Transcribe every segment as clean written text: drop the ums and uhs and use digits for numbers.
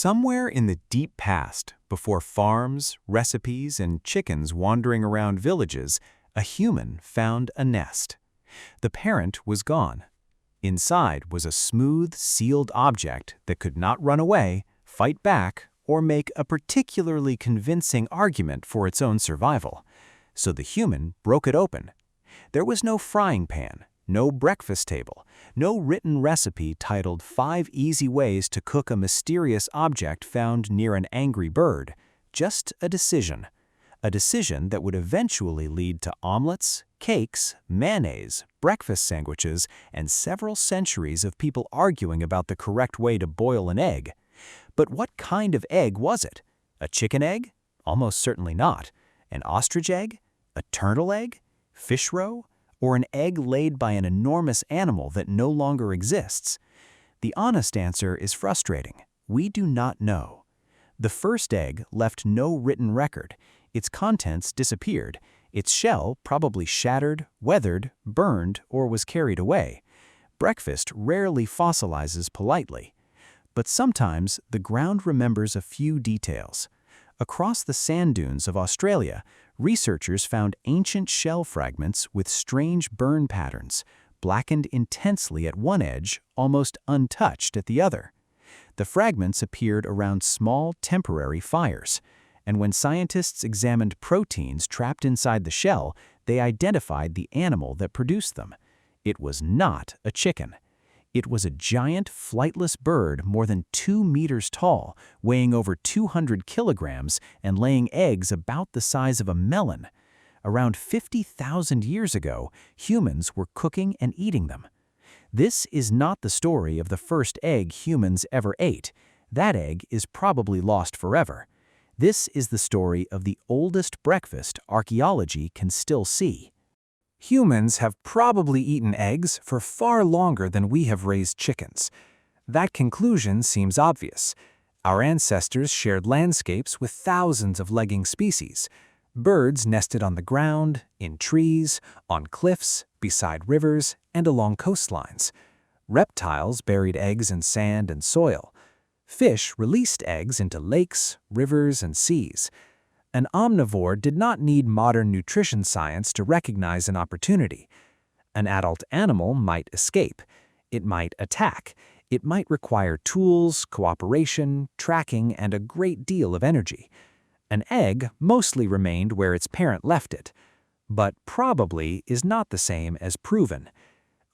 Somewhere in the deep past, before farms, recipes, and chickens wandering around villages, a human found a nest. The parent was gone. Inside was a smooth, sealed object that could not run away, fight back, or make a particularly convincing argument for its own survival. So the human broke it open. There was no frying pan, no breakfast table, no written recipe titled 5 Easy Ways to Cook a Mysterious Object Found Near an Angry Bird. Just a decision. A decision that would eventually lead to omelets, cakes, mayonnaise, breakfast sandwiches, and several centuries of people arguing about the correct way to boil an egg. But what kind of egg was it? A chicken egg? Almost certainly not. An ostrich egg? A turtle egg? Fish roe? Or an egg laid by an enormous animal that no longer exists? The honest answer is frustrating. We do not know. The first egg left no written record. Its contents disappeared. Its shell probably shattered, weathered, burned, or was carried away. Breakfast rarely fossilizes politely. But sometimes the ground remembers a few details. Across the sand dunes of Australia, researchers found ancient shell fragments with strange burn patterns, blackened intensely at one edge, almost untouched at the other. The fragments appeared around small temporary fires, and when scientists examined proteins trapped inside the shell, they identified the animal that produced them. It was not a chicken. It was a giant flightless bird more than 2 meters tall, weighing over 200 kilograms and laying eggs about the size of a melon. Around 50,000 years ago, humans were cooking and eating them. This is not the story of the first egg humans ever ate. That egg is probably lost forever. This is the story of the oldest breakfast archaeology can still see. Humans have probably eaten eggs for far longer than we have raised chickens. That conclusion seems obvious. Our ancestors shared landscapes with thousands of legging species. Birds nested on the ground, in trees, on cliffs, beside rivers, and along coastlines. Reptiles buried eggs in sand and soil. Fish released eggs into lakes, rivers, and seas. An omnivore did not need modern nutrition science to recognize an opportunity. An adult animal might escape. It might attack. It might require tools, cooperation, tracking, and a great deal of energy. An egg mostly remained where its parent left it, but probably is not the same as proven.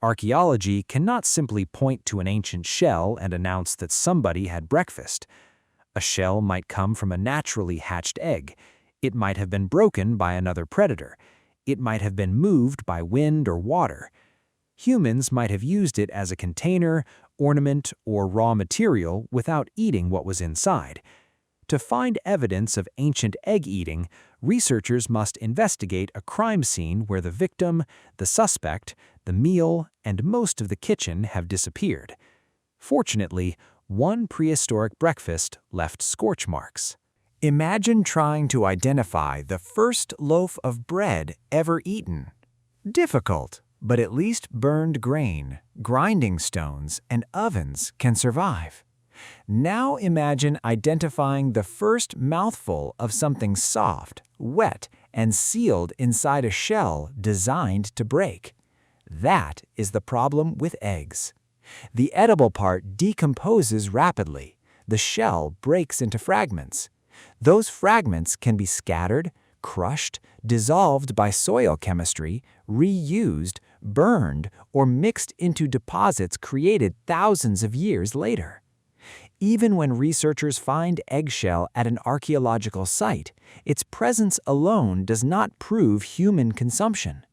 Archaeology cannot simply point to an ancient shell and announce that somebody had breakfast. A shell might come from a naturally hatched egg. It might have been broken by another predator. It might have been moved by wind or water. Humans might have used it as a container, ornament, or raw material without eating what was inside. To find evidence of ancient egg eating, researchers must investigate a crime scene where the victim, the suspect, the meal, and most of the kitchen have disappeared. Fortunately, one prehistoric breakfast left scorch marks. Imagine trying to identify the first loaf of bread ever eaten. Difficult, but at least burned grain, grinding stones, and ovens can survive. Now imagine identifying the first mouthful of something soft, wet, and sealed inside a shell designed to break. That is the problem with eggs. The edible part decomposes rapidly. The shell breaks into fragments. Those fragments can be scattered, crushed, dissolved by soil chemistry, reused, burned, or mixed into deposits created thousands of years later. Even when researchers find eggshell at an archaeological site, its presence alone does not prove human consumption.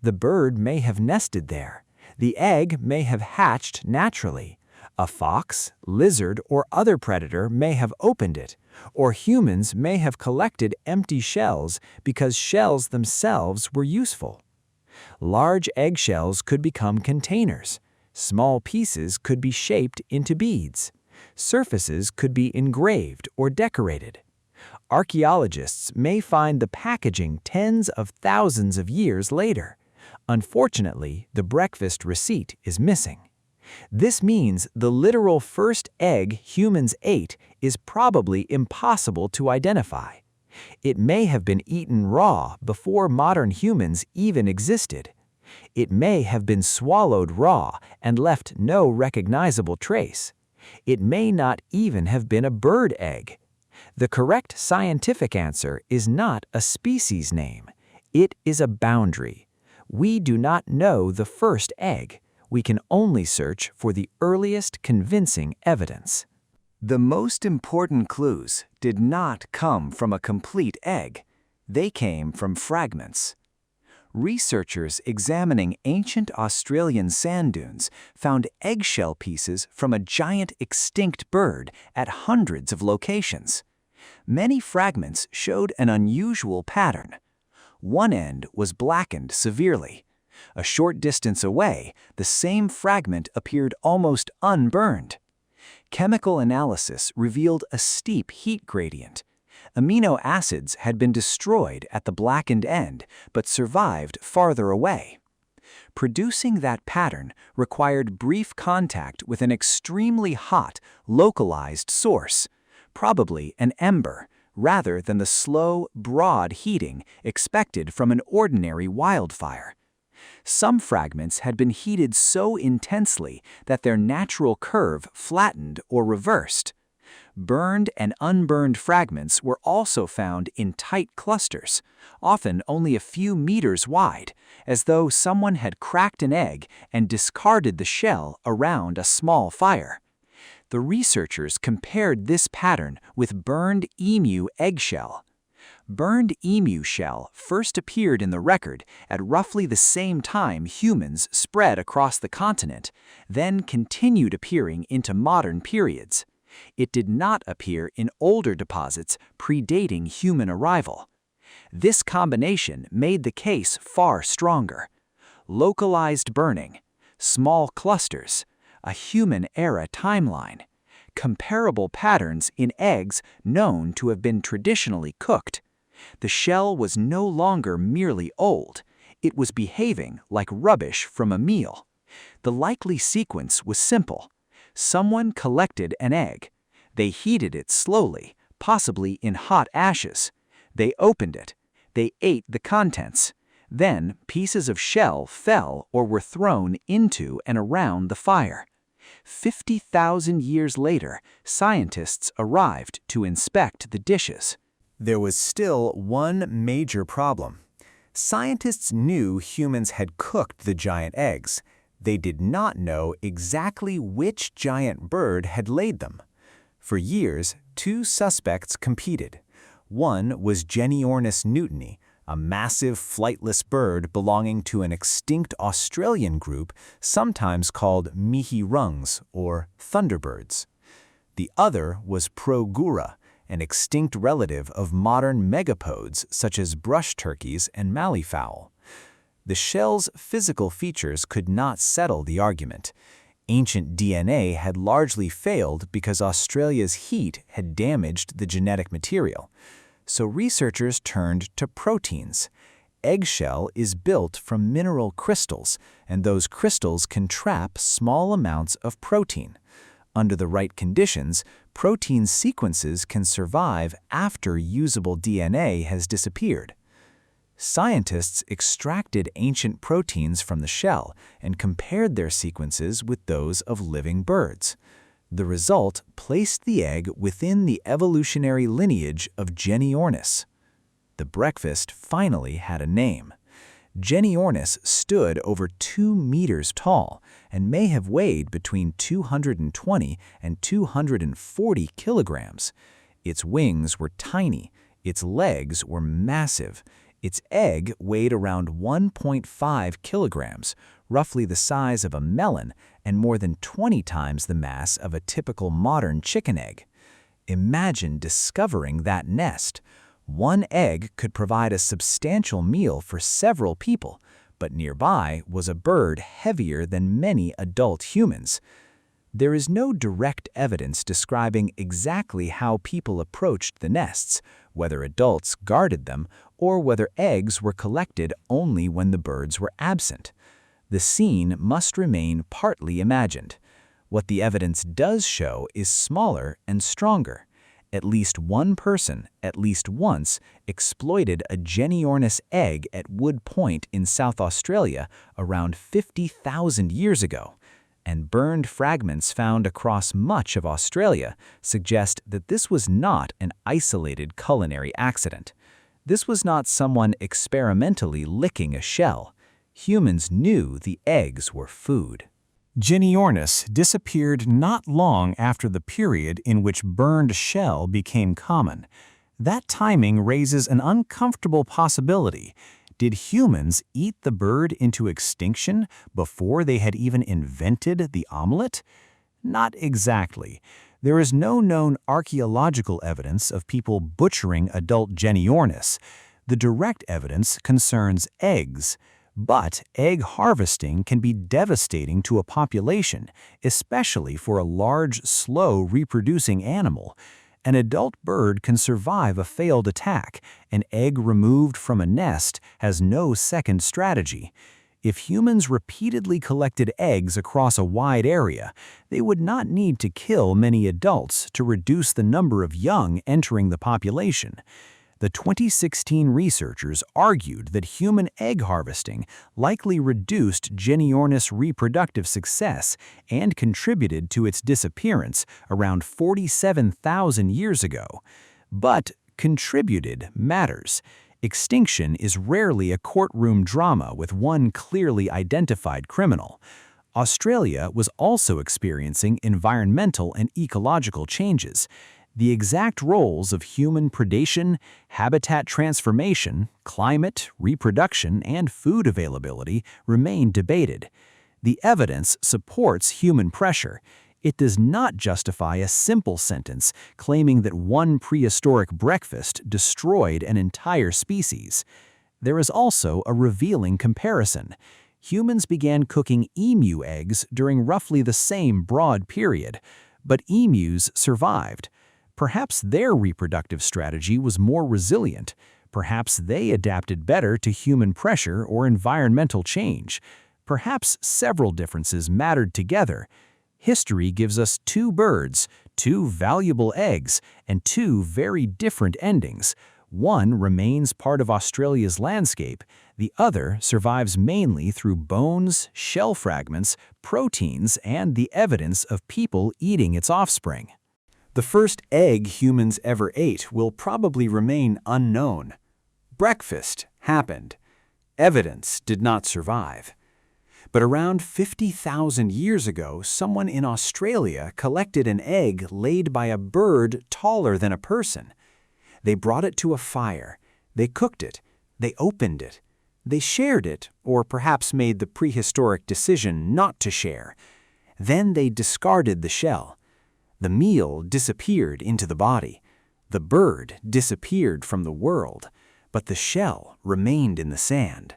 The bird may have nested there. The egg may have hatched naturally. A fox, lizard, or other predator may have opened it, or humans may have collected empty shells because shells themselves were useful. Large eggshells could become containers. Small pieces could be shaped into beads. Surfaces could be engraved or decorated. Archaeologists may find the packaging tens of thousands of years later. Unfortunately, the breakfast receipt is missing. This means the literal first egg humans ate is probably impossible to identify. It may have been eaten raw before modern humans even existed. It may have been swallowed raw and left no recognizable trace. It may not even have been a bird egg. The correct scientific answer is not a species name. It is a boundary. We do not know the first egg. We can only search for the earliest convincing evidence. The most important clues did not come from a complete egg. They came from fragments. Researchers examining ancient Australian sand dunes found eggshell pieces from a giant extinct bird at hundreds of locations. Many fragments showed an unusual pattern. One end was blackened severely. A short distance away, the same fragment appeared almost unburned. Chemical analysis revealed a steep heat gradient. Amino acids had been destroyed at the blackened end, but survived farther away. Producing that pattern required brief contact with an extremely hot, localized source, probably an ember, rather than the slow, broad heating expected from an ordinary wildfire. Some fragments had been heated so intensely that their natural curve flattened or reversed. Burned and unburned fragments were also found in tight clusters, often only a few meters wide, as though someone had cracked an egg and discarded the shell around a small fire. The researchers compared this pattern with burned emu eggshell. Burned emu shell first appeared in the record at roughly the same time humans spread across the continent, then continued appearing into modern periods. It did not appear in older deposits predating human arrival. This combination made the case far stronger. Localized burning, small clusters, a human-era timeline, comparable patterns in eggs known to have been traditionally cooked. The shell was no longer merely old. It was behaving like rubbish from a meal. The likely sequence was simple. Someone collected an egg. They heated it slowly, possibly in hot ashes. They opened it. They ate the contents. Then pieces of shell fell or were thrown into and around the fire. 50,000 years later, scientists arrived to inspect the dishes. There was still one major problem. Scientists knew humans had cooked the giant eggs. They did not know exactly which giant bird had laid them. For years, two suspects competed. One was Genyornis newtoni, a massive flightless bird belonging to an extinct Australian group sometimes called mihi-rungs or thunderbirds. The other was Progura, an extinct relative of modern megapodes such as brush turkeys and malleefowl. The shell's physical features could not settle the argument. Ancient DNA had largely failed because Australia's heat had damaged the genetic material. So researchers turned to proteins. Eggshell is built from mineral crystals, and those crystals can trap small amounts of protein. Under the right conditions, protein sequences can survive after usable DNA has disappeared. Scientists extracted ancient proteins from the shell and compared their sequences with those of living birds. The result placed the egg within the evolutionary lineage of Genyornis. The breakfast finally had a name. Genyornis stood over 2 meters tall and may have weighed between 220 and 240 kilograms. Its wings were tiny, its legs were massive. Its egg weighed around 1.5 kilograms, roughly the size of a melon and more than 20 times the mass of a typical modern chicken egg. Imagine discovering that nest. One egg could provide a substantial meal for several people, but nearby was a bird heavier than many adult humans. There is no direct evidence describing exactly how people approached the nests, whether adults guarded them or whether eggs were collected only when the birds were absent. The scene must remain partly imagined. What the evidence does show is smaller and stronger. At least one person, at least once, exploited a Genyornis egg at Wood Point in South Australia around 50,000 years ago, and burned fragments found across much of Australia suggest that this was not an isolated culinary accident. This was not someone experimentally licking a shell. Humans knew the eggs were food. Genyornis disappeared not long after the period in which burned shell became common. That timing raises an uncomfortable possibility. Did humans eat the bird into extinction before they had even invented the omelet? Not exactly. There is no known archaeological evidence of people butchering adult Genyornis. The direct evidence concerns eggs. But egg harvesting can be devastating to a population, especially for a large, slow reproducing animal. An adult bird can survive a failed attack. An egg removed from a nest has no second strategy. If humans repeatedly collected eggs across a wide area, they would not need to kill many adults to reduce the number of young entering the population. The 2016 researchers argued that human egg harvesting likely reduced Genyornis reproductive success and contributed to its disappearance around 47,000 years ago. But contributed matters. Extinction is rarely a courtroom drama with one clearly identified criminal. Australia was also experiencing environmental and ecological changes. The exact roles of human predation, habitat transformation, climate, reproduction, and food availability remain debated. The evidence supports human pressure. It does not justify a simple sentence claiming that one prehistoric breakfast destroyed an entire species. There is also a revealing comparison. Humans began cooking emu eggs during roughly the same broad period, but emus survived. Perhaps their reproductive strategy was more resilient. Perhaps they adapted better to human pressure or environmental change. Perhaps several differences mattered together. History gives us two birds, two valuable eggs, and two very different endings. One remains part of Australia's landscape. The other survives mainly through bones, shell fragments, proteins, and the evidence of people eating its offspring. The first egg humans ever ate will probably remain unknown. Breakfast happened. Evidence did not survive. But around 50,000 years ago, someone in Australia collected an egg laid by a bird taller than a person. They brought it to a fire. They cooked it. They opened it. They shared it, or perhaps made the prehistoric decision not to share. Then they discarded the shell. The meal disappeared into the body. The bird disappeared from the world, but the shell remained in the sand.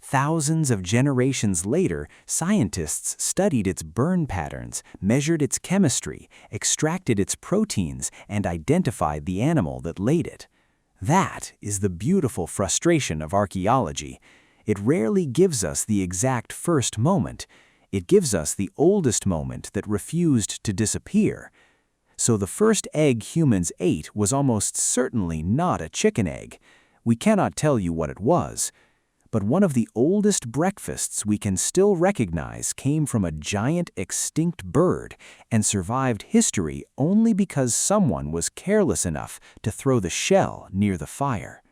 Thousands of generations later, scientists studied its burn patterns, measured its chemistry, extracted its proteins, and identified the animal that laid it. That is the beautiful frustration of archaeology. It rarely gives us the exact first moment. It gives us the oldest moment that refused to disappear. So the first egg humans ate was almost certainly not a chicken egg. We cannot tell you what it was. But one of the oldest breakfasts we can still recognize came from a giant extinct bird and survived history only because someone was careless enough to throw the shell near the fire.